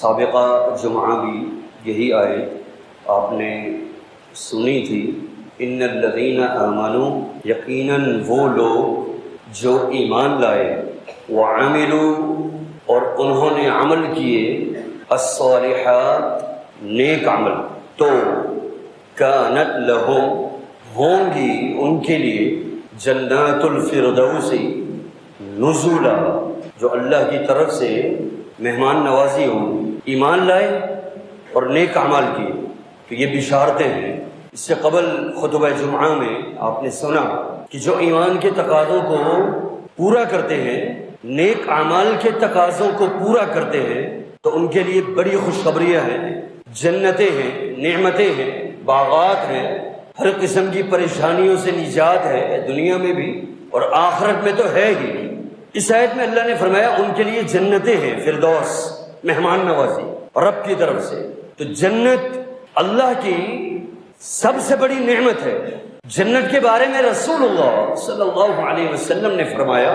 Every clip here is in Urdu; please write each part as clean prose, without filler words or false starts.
سابقہ جمعہ بھی یہی آیت آپ نے سنی تھی، ان الذین آمنوا، یقیناً وہ لوگ جو ایمان لائے، وعملوا اور انہوں نے عمل کیے، الصالحات نیک عمل، تو کانت لہم ہوں گی ان کے لیے جنات الفردوس نزولا، جو اللہ کی طرف سے مہمان نوازی ہوں، ایمان لائے اور نیک اعمال کیے تو یہ بشارتیں ہیں۔ اس سے قبل خطبہ جمعہ میں آپ نے سنا کہ جو ایمان کے تقاضوں کو پورا کرتے ہیں، نیک اعمال کے تقاضوں کو پورا کرتے ہیں، تو ان کے لیے بڑی خوشخبریاں ہیں، جنتیں ہیں، نعمتیں ہیں، باغات ہیں، ہر قسم کی پریشانیوں سے نجات ہے دنیا میں بھی اور آخرت میں تو ہے ہی۔ اس آیت میں اللہ نے فرمایا ان کے لیے جنتیں ہیں، فردوس، مہمان نوازی رب کی طرف سے۔ تو جنت اللہ کی سب سے بڑی نعمت ہے۔ جنت کے بارے میں رسول اللہ صلی اللہ علیہ وسلم نے فرمایا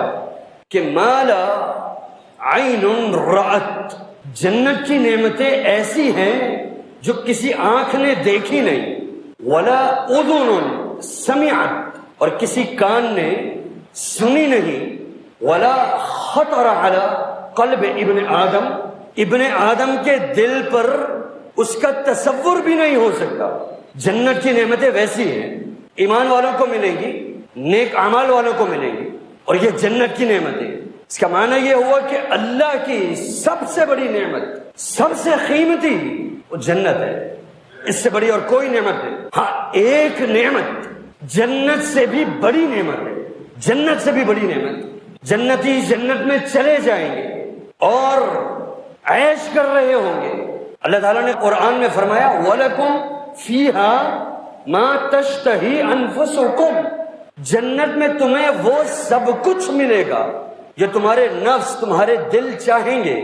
کہ ما لا عین رأت، جنت کی نعمتیں ایسی ہیں جو کسی آنکھ نے دیکھی نہیں، ولا اذن سمعت، اور کسی کان نے سنی نہیں، ولا خطر علی قلب ابن آدم کے دل پر اس کا تصور بھی نہیں ہو سکتا۔ جنت کی نعمتیں ویسی ہیں، ایمان والوں کو ملیں گی، نیک اعمال والوں کو ملیں گی، اور یہ جنت کی نعمتیں۔ اس کا معنی یہ ہوا کہ اللہ کی سب سے بڑی نعمت، سب سے قیمتی وہ جنت ہے، اس سے بڑی اور کوئی نعمت نہیں۔ ہاں، ایک نعمت جنت سے بھی بڑی نعمت ہے، جنت سے بھی بڑی نعمت۔ جنتی جنت میں چلے جائیں گے اور عیش کر رہے ہوں گے۔ اللہ تعالیٰ نے قرآن میں فرمایا وَلَكُمْ فِيهَا مَا تَشْتَهِي أَنفُسُكُمْ، جنت میں تمہیں وہ سب کچھ ملے گا جو تمہارے نفس، تمہارے دل چاہیں گے،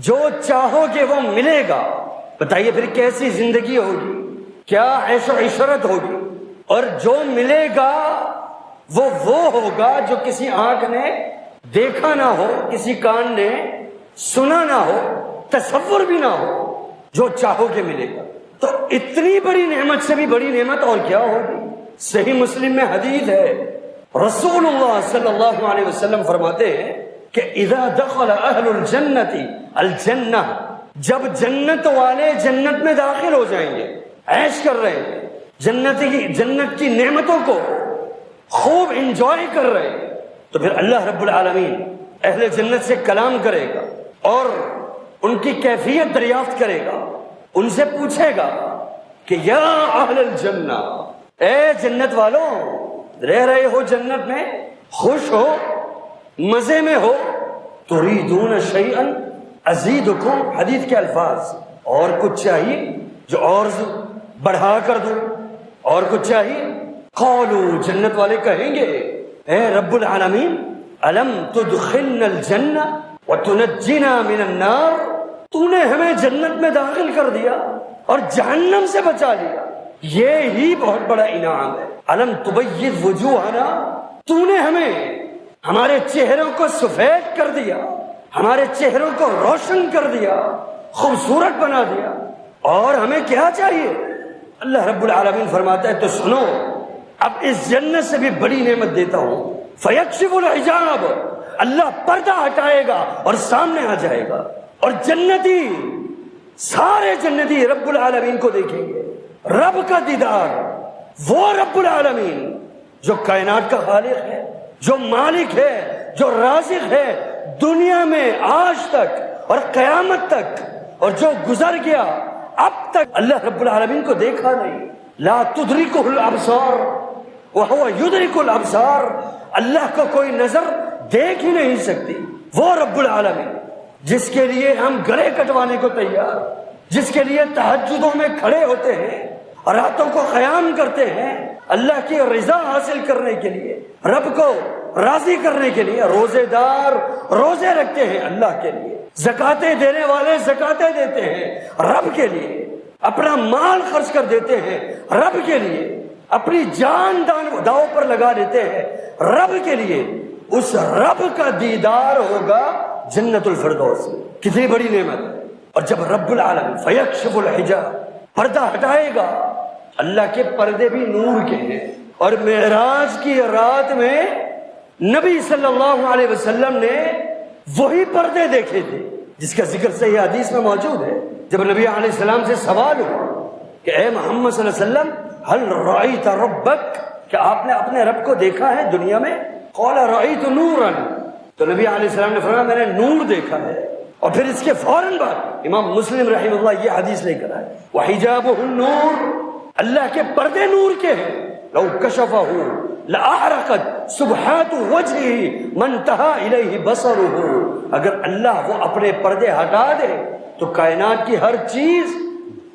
جو چاہو گے وہ ملے گا۔ بتائیے پھر کیسی زندگی ہوگی، کیا عیش و عشرت ہوگی، اور جو ملے گا وہ ہوگا جو کسی آنکھ نے دیکھا نہ ہو، کسی کان نے سنا نہ ہو، تصور بھی نہ ہو، جو چاہو گے ملے گا۔ تو اتنی بڑی نعمت سے بھی بڑی نعمت اور کیا ہوگی؟ صحیح مسلم میں حدیث ہے، رسول اللہ صلی اللہ علیہ وسلم فرماتے ہیں کہ اذا دخل اہل الجنت الجنہ، جب جنت والے جنت میں داخل ہو جائیں گے، عیش کر رہے ہیں، جنت کی نعمتوں کو خوب انجوائے کر رہے ہیں، تو پھر اللہ رب العالمین اہل جنت سے کلام کرے گا اور ان کی کیفیت دریافت کرے گا، ان سے پوچھے گا کہ یا اہل الجنہ، اے جنت والوں، رہ رہے ہو جنت میں، خوش ہو، مزے میں ہو، تريدون شيئا ازیدکم، حدیث کے الفاظ، اور کچھ چاہیے جو اور بڑھا کر دوں، اور کچھ چاہیے؟ قالوا، جنت والے کہیں گے اے رب العالمین الم تدخلنا الجنہ وتنجنا من النار، تو نے ہمیں جنت میں داخل کر دیا اور جہنم سے بچا لیا، یہ ہی بہت بڑا انعام ہے۔ الم تبیض وجوہنا، تو نے ہمیں ہمارے چہروں کو سفید کر دیا، ہمارے چہروں کو روشن کر دیا، خوبصورت بنا دیا، اور ہمیں کیا چاہیے؟ اللہ رب العالمین فرماتا ہے تو سنو، اب اس جنت سے بھی بڑی نعمت دیتا ہوں، فیکشف الحجاب، اللہ پردہ ہٹائے گا اور سامنے آ جائے گا، اور جنتی، سارے جنتی رب العالمین کو دیکھیں گے، رب کا دیدار، وہ رب العالمین جو کائنات کا خالق ہے، جو مالک ہے، جو رازق ہے، دنیا میں آج تک اور قیامت تک، اور جو گزر گیا اب تک اللہ رب العالمین کو دیکھا نہیں۔ لا تدرکہ الابصار وہو یدرک الابصار، اللہ کو کوئی نظر دیکھ ہی نہیں سکتی۔ وہ رب العالمین جس کے لیے ہم گلے کٹوانے کو تیار، جس کے لیے تہجدوں میں کھڑے ہوتے ہیں، راتوں کو قیام کرتے ہیں، اللہ کی رضا حاصل کرنے کے لیے، رب کو راضی کرنے کے لیے، روزے دار روزے رکھتے ہیں اللہ کے لیے، زکاتیں دینے والے زکاتیں دیتے ہیں رب کے لیے، اپنا مال خرچ کر دیتے ہیں رب کے لیے، اپنی جان داؤ پر لگا دیتے ہیں رب کے لیے، اس رب کا دیدار ہوگا جنت الفردوس۔ کتنی بڑی نعمت ہے، اور جب رب العالمین فیکشف الحجاب پردہ ہٹائے گا، اللہ کے پردے بھی نور کے ہیں، اور معراج کی رات میں نبی صلی اللہ علیہ وسلم نے وہی پردے دیکھے تھے جس کا ذکر صحیح حدیث میں موجود ہے۔ جب نبی علیہ السلام سے سوال ہوا کہ اے محمد صلی اللہ علیہ وسلم هل رأیت ربک، کہ آپ نے اپنے رب کو دیکھا ہے دنیا میں؟ قال رأیت نورا، تو نبی علیہ السلام نے فرمایا میں نے نور دیکھا ہے۔ اور پھر اس کے فوراً بعد امام مسلم رحمہ اللہ یہ حدیث لے کر آئے وحجابہ النور، اللہ کے پردے نور کے ہیں، لو کشفہ لأحرقت سبحات وجهه من انتهى الیہ بصرہ، اگر اللہ وہ اپنے پردے ہٹا دے تو کائنات کی ہر چیز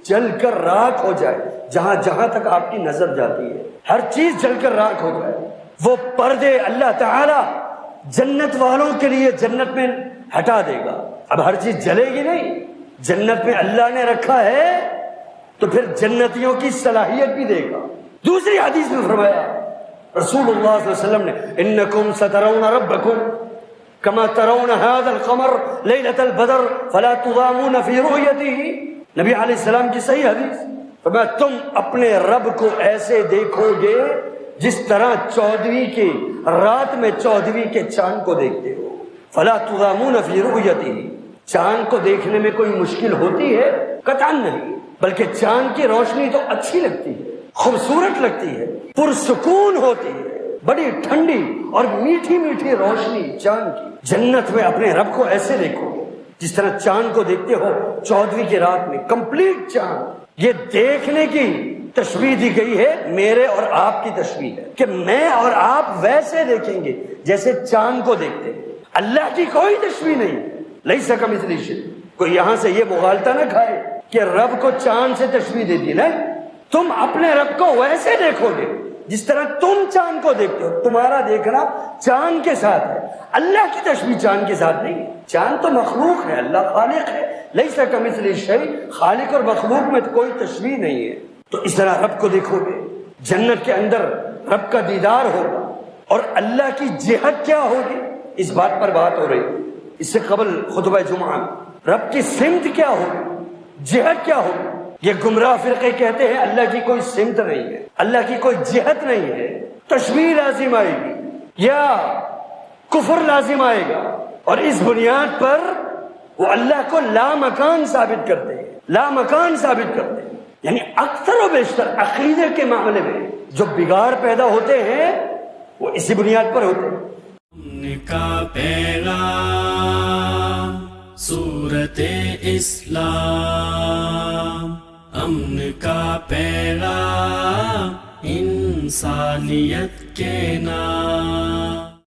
جل کر راکھ ہو جائے، جہاں جہاں تک آپ کی نظر جاتی ہے ہر چیز جل کر راکھ ہو جائے۔ وہ پردے اللہ تعالی جنت والوں کے لیے جنت میں ہٹا دے گا۔ اب ہر چیز جلے گی نہیں، جنت میں اللہ نے رکھا ہے تو پھر جنتیوں کی صلاحیت بھی دے گا۔ دوسری حدیث میں فرمایا رسول اللہ صلی اللہ علیہ وسلم نے انکم سترون ربکم کما ترون هذا القمر لیلۃ البدر فلا تضامون فی رؤیتہ، نبی علیہ السلام کی صحیح حدیث فرمایا تم اپنے رب کو ایسے دیکھو گے جس طرح 14ویں کی رات میں 14ویں کے چاند کو دیکھتے ہو۔ فلا تضامون فی رؤیتہ، چاند کو دیکھنے میں کوئی مشکل ہوتی ہے؟ قطعا نہیں، بلکہ چاند کی روشنی تو اچھی لگتی ہے، خوبصورت لگتی ہے، پرسکون ہوتی ہے، بڑی ٹھنڈی اور میٹھی میٹھی روشنی چاند کی۔ جنت میں اپنے رب کو ایسے دیکھو گے جس طرح چاند کو دیکھتے ہو 14ویں کی رات میں، کمپلیٹ چاند۔ یہ دیکھنے کی تشبیہ دی گئی ہے، میرے اور آپ کی تشبیہ ہے کہ میں اور آپ ویسے دیکھیں گے جیسے چاند کو دیکھتے ہیں۔ اللہ کی کوئی تشبیہ نہیں ہے، لیس کمثلہ شیء۔ کوئی یہاں سے یہ مغالطہ نہ کھائے کہ رب کو چاند سے تشبیہ دے دی، نہیں، تم اپنے رب کو ویسے دیکھو گے جس طرح تم چاند کو دیکھتے ہو۔ تمہارا دیکھنا چاند کے ساتھ ہے، اللہ کی تشبیہ چاند کے ساتھ نہیں ہے۔ چاند تو مخلوق ہے، اللہ خالق ہے، لیس کمثلہ شیء، خالق اور مخلوق میں کوئی تشبیہ نہیں ہے۔ تو اس طرح رب کو دیکھو گے، جنت کے اندر رب کا دیدار ہوگا، اور اللہ کی جہت کیا ہوگی اس بات پر بات ہو رہی ہے۔ اس سے قبل خطبہ جمعہ رب کی سمت کیا ہوگی، جہت کیا ہوگی۔ یہ گمراہ فرقے کہتے ہیں اللہ کی کوئی سمت نہیں ہے، اللہ کی کوئی جہت نہیں ہے، تشبیہ لازم آئے گی یا کفر لازم آئے گا، اور اس بنیاد پر وہ اللہ کو لا مکان ثابت کرتے ہیں، لا مکان ثابت کرتے ہیں۔ یعنی اکثر و بیشتر عقیدے کے معاملے میں جو بگاڑ پیدا ہوتے ہیں وہ اسی بنیاد پر ہوتے ہیں۔ امن کا پیغام صورت اسلام، امن کا پیغام انسانیت کے نام۔